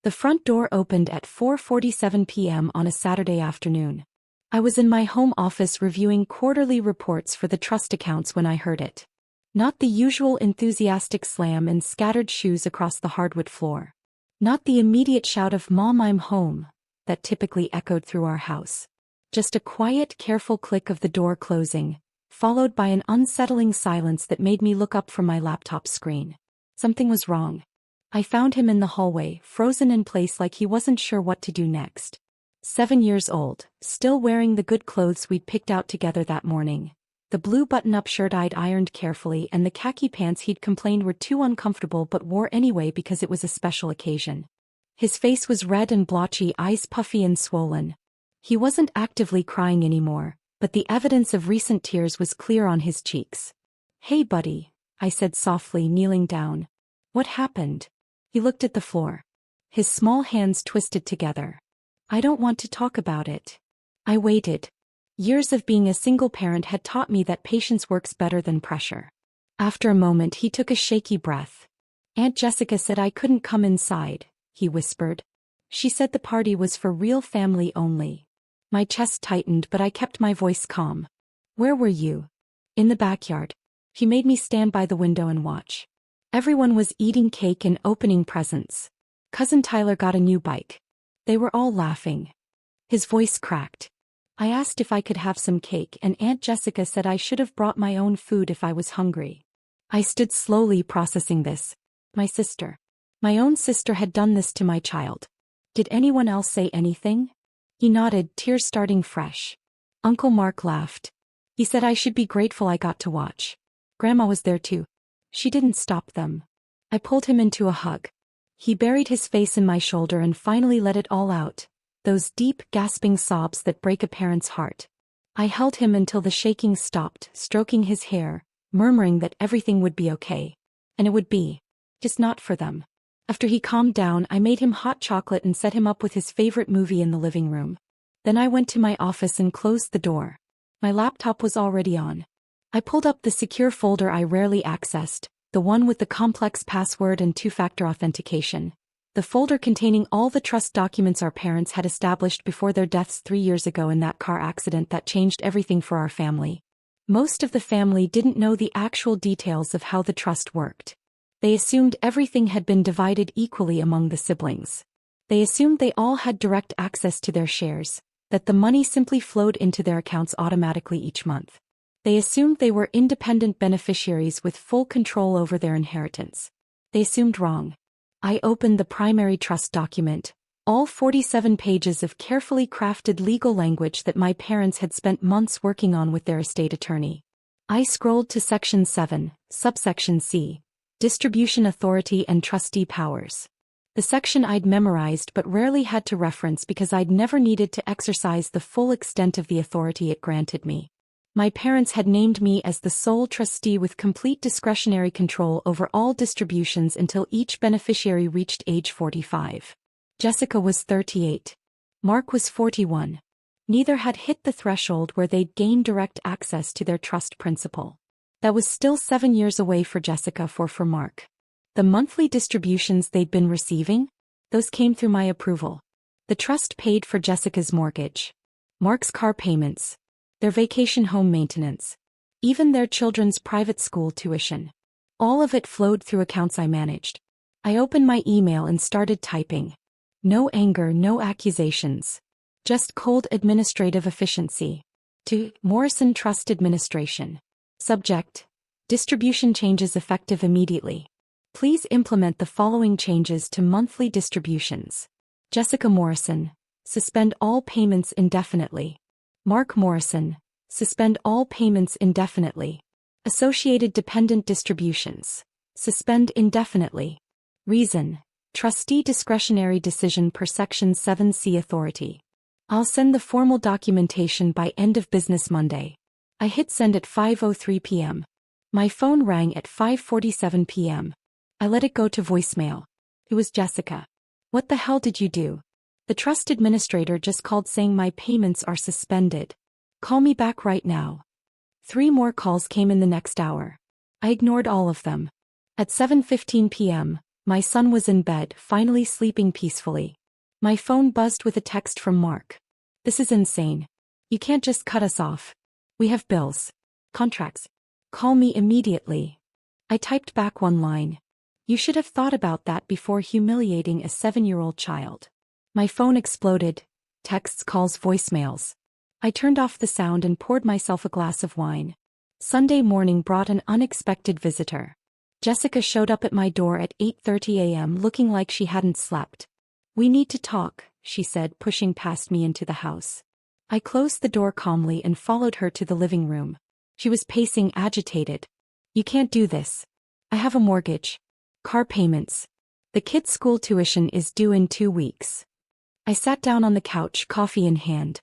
The front door opened at 4:47 p.m. on a Saturday afternoon. I was in my home office reviewing quarterly reports for the trust accounts when I heard it. Not the usual enthusiastic slam and scattered shoes across the hardwood floor. Not the immediate shout of "Mom, I'm home" that typically echoed through our house. Just a quiet, careful click of the door closing, followed by an unsettling silence that made me look up from my laptop screen. Something was wrong. I found him in the hallway, frozen in place like he wasn't sure what to do next. 7 years old, still wearing the good clothes we'd picked out together that morning. The blue button-up shirt I'd ironed carefully and the khaki pants he'd complained were too uncomfortable but wore anyway because it was a special occasion. His face was red and blotchy, eyes puffy and swollen. He wasn't actively crying anymore, but the evidence of recent tears was clear on his cheeks. "Hey buddy," I said softly, kneeling down. "What happened?" He looked at the floor. His small hands twisted together. "I don't want to talk about it." I waited. Years of being a single parent had taught me that patience works better than pressure. After a moment he took a shaky breath. "Aunt Jessica said I couldn't come inside," he whispered. "She said the party was for real family only." My chest tightened but I kept my voice calm. "Where were you?" "In the backyard." He made me stand by the window and watch. Everyone was eating cake and opening presents. Cousin Tyler got a new bike. They were all laughing. His voice cracked. "I asked if I could have some cake and Aunt Jessica said I should have brought my own food if I was hungry." I stood slowly processing this. My sister. My own sister had done this to my child. Did anyone else say anything? He nodded, tears starting fresh. Uncle Mark laughed. He said I should be grateful I got to watch. Grandma was there too. She didn't stop them. I pulled him into a hug. He buried his face in my shoulder and finally let it all out. Those deep, gasping sobs that break a parent's heart. I held him until the shaking stopped, stroking his hair, murmuring that everything would be okay. And it would be. Just not for them. After he calmed down, I made him hot chocolate and set him up with his favorite movie in the living room. Then I went to my office and closed the door. My laptop was already on. I pulled up the secure folder I rarely accessed, the one with the complex password and two-factor authentication. The folder containing all the trust documents our parents had established before their deaths 3 years ago in that car accident that changed everything for our family. Most of the family didn't know the actual details of how the trust worked. They assumed everything had been divided equally among the siblings. They assumed they all had direct access to their shares, that the money simply flowed into their accounts automatically each month. They assumed they were independent beneficiaries with full control over their inheritance. They assumed wrong. I opened the primary trust document, all 47 pages of carefully crafted legal language that my parents had spent months working on with their estate attorney. I scrolled to Section 7, Subsection C, Distribution Authority and Trustee Powers. The section I'd memorized but rarely had to reference because I'd never needed to exercise the full extent of the authority it granted me. My parents had named me as the sole trustee with complete discretionary control over all distributions until each beneficiary reached age 45. Jessica was 38. Mark was 41. Neither had hit the threshold where they'd gain direct access to their trust principal. That was still 7 years away for Jessica for Mark. The monthly distributions they'd been receiving? Those came through my approval. The trust paid for Jessica's mortgage. Mark's car payments. Their vacation home maintenance. Even their children's private school tuition. All of it flowed through accounts I managed. I opened my email and started typing. No anger, no accusations. Just cold administrative efficiency. To Morrison Trust Administration. Subject: Distribution changes effective immediately. Please implement the following changes to monthly distributions. Jessica Morrison, suspend all payments indefinitely. Mark Morrison, suspend all payments indefinitely. Associated dependent distributions, suspend indefinitely. Reason: Trustee discretionary decision per Section 7C authority. I'll send the formal documentation by end of business Monday. I hit send at 5:03 p.m. My phone rang at 5:47 p.m. I let it go to voicemail. It was Jessica. "What the hell did you do? The trust administrator just called saying my payments are suspended. Call me back right now." 3 more calls came in the next hour. I ignored all of them. At 7:15 p.m., My son was in bed, finally sleeping peacefully. My phone buzzed with a text from Mark. This is insane. You can't just cut us off. We have bills. Contracts. Call me immediately. I typed back one line. You should have thought about that before humiliating a 7-year-old child. My phone exploded. Texts, calls, voicemails. I turned off the sound and poured myself a glass of wine. Sunday morning brought an unexpected visitor. Jessica showed up at my door at 8:30 a.m. looking like she hadn't slept. We need to talk, she said, pushing past me into the house. I closed the door calmly and followed her to the living room. She was pacing, agitated. You can't do this. I have a mortgage. Car payments. The kids' school tuition is due in 2 weeks. I sat down on the couch, coffee in hand.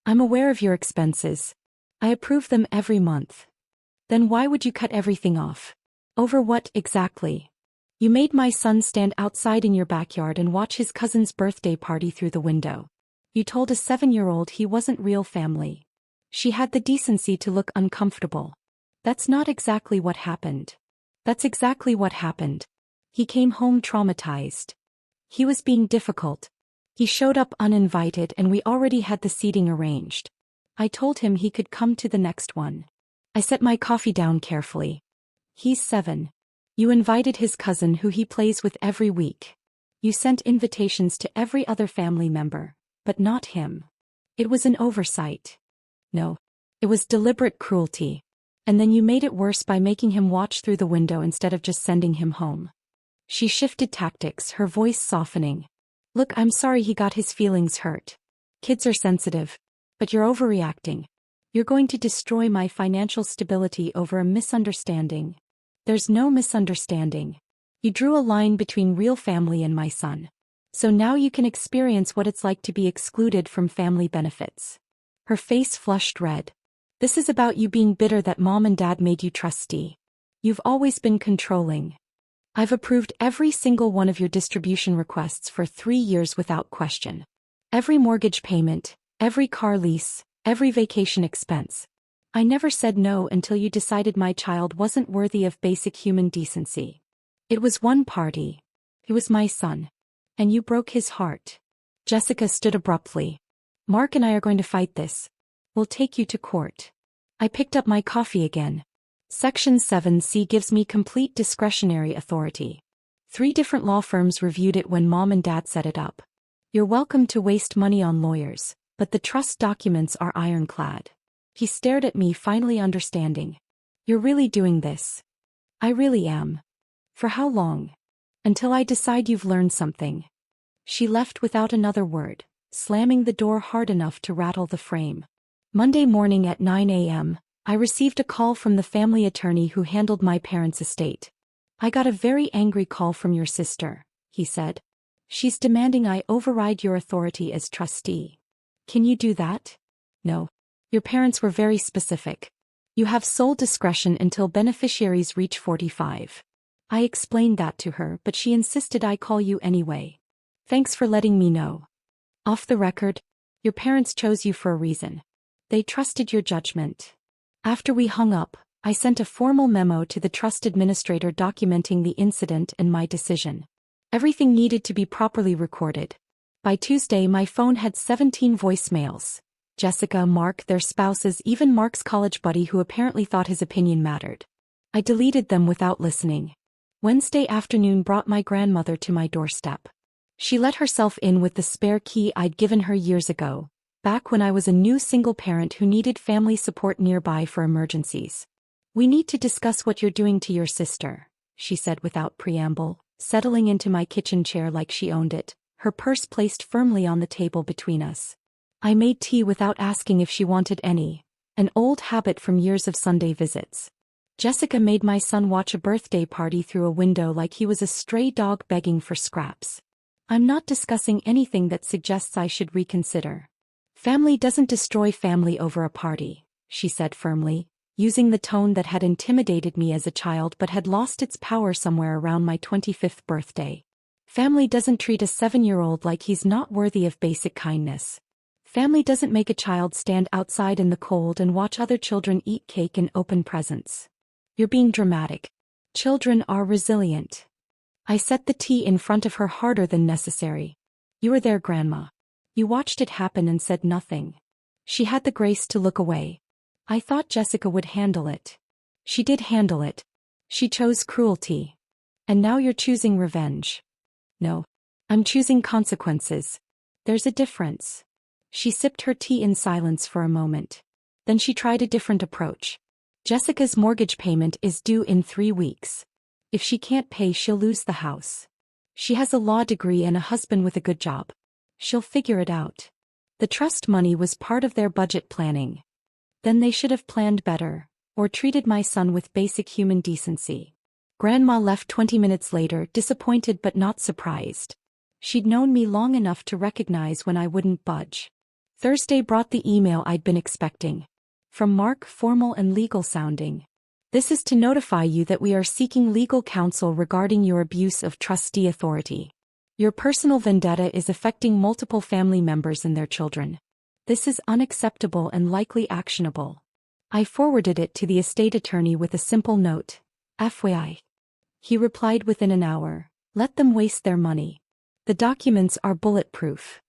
I'm aware of your expenses. I approve them every month. Then why would you cut everything off? Over what exactly? You made my son stand outside in your backyard and watch his cousin's birthday party through the window. You told a 7-year-old he wasn't real family. She had the decency to look uncomfortable. That's not exactly what happened. That's exactly what happened. He came home traumatized. He was being difficult. He showed up uninvited and we already had the seating arranged. I told him he could come to the next one. I set my coffee down carefully. He's 7. You invited his cousin who he plays with every week. You sent invitations to every other family member, but not him. It was an oversight. No. It was deliberate cruelty. And then you made it worse by making him watch through the window instead of just sending him home. She shifted tactics, her voice softening. Look, I'm sorry he got his feelings hurt. Kids are sensitive. But you're overreacting. You're going to destroy my financial stability over a misunderstanding. There's no misunderstanding. You drew a line between real family and my son. So now you can experience what it's like to be excluded from family benefits. Her face flushed red. This is about you being bitter that mom and dad made you trustee. You've always been controlling. I've approved every single one of your distribution requests for 3 years without question. Every mortgage payment, every car lease, every vacation expense. I never said no until you decided my child wasn't worthy of basic human decency. It was one party. It was my son. And you broke his heart. Jessica stood abruptly. Mark and I are going to fight this. We'll take you to court. I picked up my coffee again. Section 7C gives me complete discretionary authority. 3 different law firms reviewed it when mom and dad set it up. You're welcome to waste money on lawyers, but the trust documents are ironclad. He stared at me, finally understanding. You're really doing this? I really am. For how long? Until I decide you've learned something. She left without another word, slamming the door hard enough to rattle the frame. Monday morning at 9 a.m., I received a call from the family attorney who handled my parents' estate. I got a very angry call from your sister, he said. She's demanding I override your authority as trustee. Can you do that? No. Your parents were very specific. You have sole discretion until beneficiaries reach 45. I explained that to her, but she insisted I call you anyway. Thanks for letting me know. Off the record, your parents chose you for a reason. They trusted your judgment. After we hung up, I sent a formal memo to the trust administrator documenting the incident and my decision. Everything needed to be properly recorded. By Tuesday, my phone had 17 voicemails. Jessica, Mark, their spouses, even Mark's college buddy who apparently thought his opinion mattered. I deleted them without listening. Wednesday afternoon brought my grandmother to my doorstep. She let herself in with the spare key I'd given her years ago, back when I was a new single parent who needed family support nearby for emergencies. We need to discuss what you're doing to your sister, she said without preamble, settling into my kitchen chair like she owned it, her purse placed firmly on the table between us. I made tea without asking if she wanted any, an old habit from years of Sunday visits. Jessica made my son watch a birthday party through a window like he was a stray dog begging for scraps. I'm not discussing anything that suggests I should reconsider. Family doesn't destroy family over a party, she said firmly, using the tone that had intimidated me as a child but had lost its power somewhere around my 25th birthday. Family doesn't treat a 7-year-old like he's not worthy of basic kindness. Family doesn't make a child stand outside in the cold and watch other children eat cake and open presents. You're being dramatic. Children are resilient. I set the tea in front of her harder than necessary. You were there, Grandma. You watched it happen and said nothing. She had the grace to look away. I thought Jessica would handle it. She did handle it. She chose cruelty. And now you're choosing revenge. No. I'm choosing consequences. There's a difference. She sipped her tea in silence for a moment. Then she tried a different approach. Jessica's mortgage payment is due in 3 weeks. If she can't pay, she'll lose the house. She has a law degree and a husband with a good job. She'll figure it out. The trust money was part of their budget planning. Then they should have planned better, or treated my son with basic human decency. Grandma left 20 minutes later, disappointed but not surprised. She'd known me long enough to recognize when I wouldn't budge. Thursday brought the email I'd been expecting. From Mark, formal and legal sounding. This is to notify you that we are seeking legal counsel regarding your abuse of trustee authority. Your personal vendetta is affecting multiple family members and their children. This is unacceptable and likely actionable. I forwarded it to the estate attorney with a simple note. FYI. He replied within an hour. Let them waste their money. The documents are bulletproof.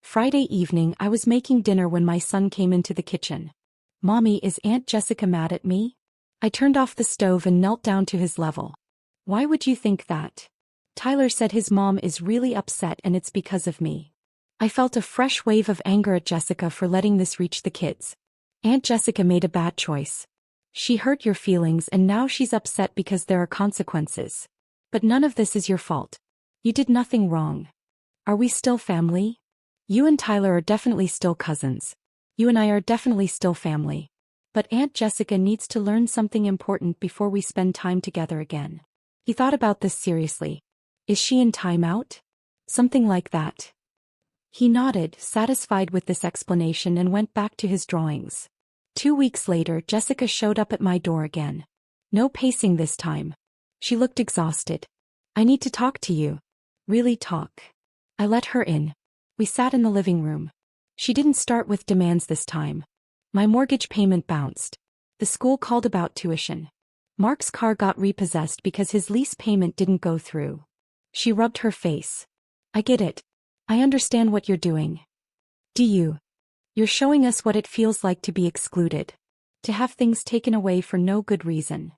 Friday evening, I was making dinner when my son came into the kitchen. Mommy, is Aunt Jessica mad at me? I turned off the stove and knelt down to his level. Why would you think that? Tyler said his mom is really upset and it's because of me. I felt a fresh wave of anger at Jessica for letting this reach the kids. Aunt Jessica made a bad choice. She hurt your feelings and now she's upset because there are consequences. But none of this is your fault. You did nothing wrong. Are we still family? You and Tyler are definitely still cousins. You and I are definitely still family. But Aunt Jessica needs to learn something important before we spend time together again. He thought about this seriously. Is she in timeout? Something like that. He nodded, satisfied with this explanation, and went back to his drawings. 2 weeks later, Jessica showed up at my door again. No pacing this time. She looked exhausted. I need to talk to you. Really talk. I let her in. We sat in the living room. She didn't start with demands this time. My mortgage payment bounced. The school called about tuition. Mark's car got repossessed because his lease payment didn't go through. She rubbed her face. I get it. I understand what you're doing. Do you? You're showing us what it feels like to be excluded. To have things taken away for no good reason.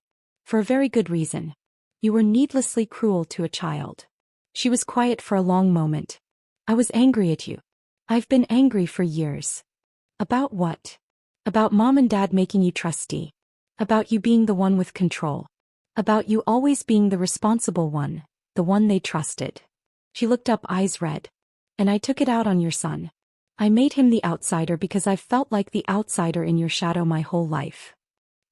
For a very good reason. You were needlessly cruel to a child. She was quiet for a long moment. I was angry at you. I've been angry for years. About what? About Mom and Dad making you trustee. About you being the one with control. About you always being the responsible one, the one they trusted. She looked up, eyes red. And I took it out on your son. I made him the outsider because I've felt like the outsider in your shadow my whole life.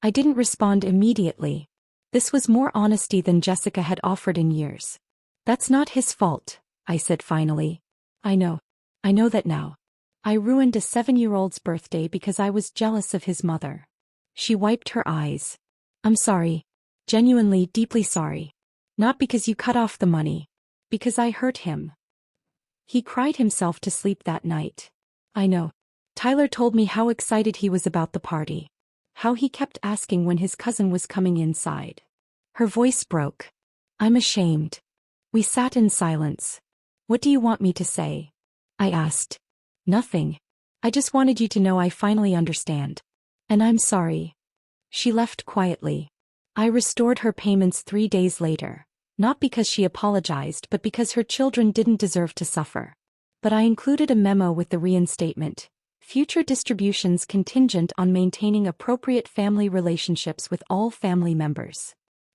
I didn't respond immediately. This was more honesty than Jessica had offered in years. That's not his fault, I said finally. I know. I know that now. I ruined a 7-year-old's birthday because I was jealous of his mother. She wiped her eyes. I'm sorry. Genuinely, deeply sorry. Not because you cut off the money. Because I hurt him. He cried himself to sleep that night. I know. Tyler told me how excited he was about the party. How he kept asking when his cousin was coming inside. Her voice broke. I'm ashamed. We sat in silence. What do you want me to say? I asked. Nothing. I just wanted you to know I finally understand. And I'm sorry. She left quietly. I restored her payments 3 days later. Not because she apologized, but because her children didn't deserve to suffer. But I included a memo with the reinstatement. Future distributions contingent on maintaining appropriate family relationships with all family members.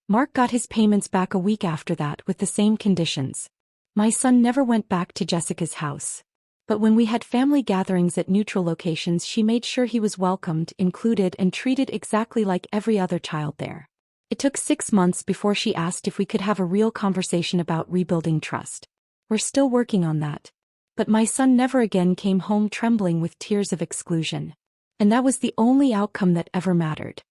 Mark got his payments back a week after that with the same conditions. My son never went back to Jessica's house. But when we had family gatherings at neutral locations, she made sure he was welcomed, included, and treated exactly like every other child there. It took 6 months before she asked if we could have a real conversation about rebuilding trust. We're still working on that. But my son never again came home trembling with tears of exclusion. And that was the only outcome that ever mattered.